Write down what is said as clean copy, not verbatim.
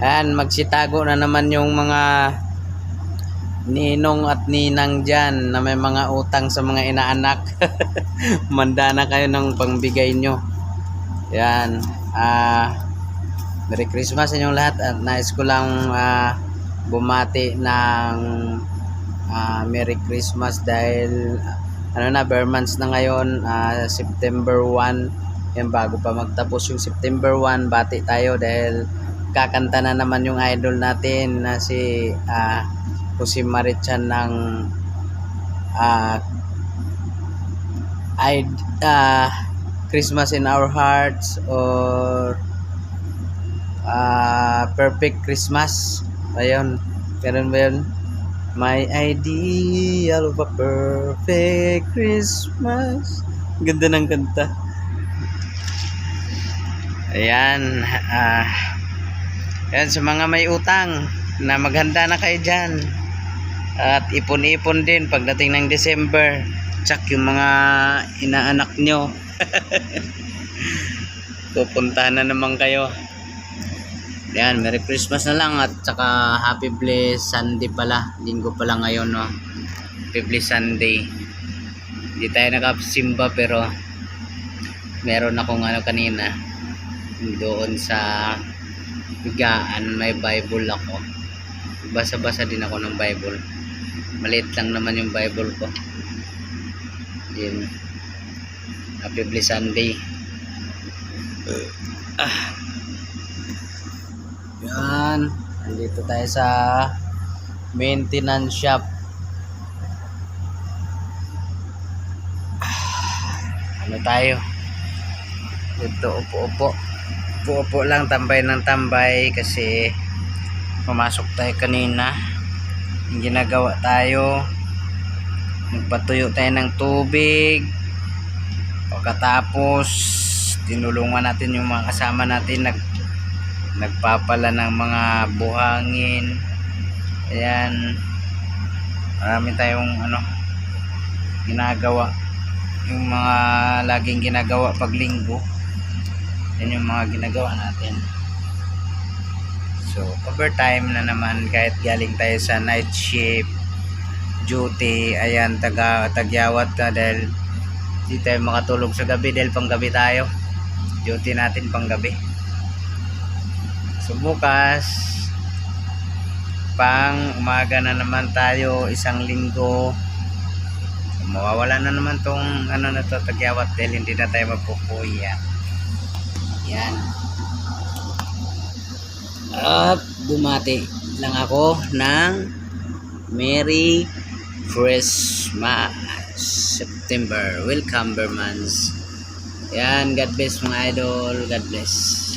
Ayan, magsitago na naman yung mga ninong at ninang dyan na may mga utang sa mga inaanak. Manda na kayo ng pangbigay nyo. Yan. Merry Christmas sa inyong lahat. At nais ko lang bumati ng Merry Christmas dahil ano na, bare months na ngayon, September 1. Yan, bago pa magtapos yung September 1, bati tayo dahil kakanta na naman yung idol natin na si Jose Marichan ng Christmas in Our Hearts or Perfect Christmas. Ayun, ganun ba yun? My ideal of a perfect Christmas. Ganda ng kanta. Ayan, ayan, sa mga may utang na maghanda na kayo dyan at ipon-ipon din pagdating ng December. Tsak yung mga inaanak nyo. Pupuntahan na naman kayo. Ayan, Merry Christmas na lang at saka Happy Blessed Sunday pala. Linggo pala ngayon, no? Happy Blessed Sunday. Hindi tayo nakasimba pero meron akong kanina doon sa higaan, may Bible ako. Basa-basa din ako ng Bible. Maliit lang naman yung Bible ko. Yun. Happy Blessed Sunday. Yan. Nandito tayo sa maintenance shop. Ano tayo? Dito upo-upo. Upo-upo lang, tambay ng tambay kasi pumasok tayo kanina. Yung ginagawa tayo, nagpatuyo tayo ng tubig. Pagkatapos tinulungan natin yung mga kasama natin, nagpapala ng mga buhangin. Ayan, marami tayong ginagawa, yung mga laging ginagawa pag linggo. Yan yung mga ginagawa natin. So overtime na naman kahit galing tayo sa night shift duty. Ayan, tagyawat ka dahil hindi tayo makatulog sa gabi dahil panggabi tayo. Duty natin panggabi. So bukas pang umaga na naman tayo, isang linggo. So, mawawala na naman tong na to, tagyawat dahil hindi na tayo magpupuya. Yan. At bumati lang ako ng Merry Christmas September. Welcome Bermans. Yan, God bless mga idol. God bless.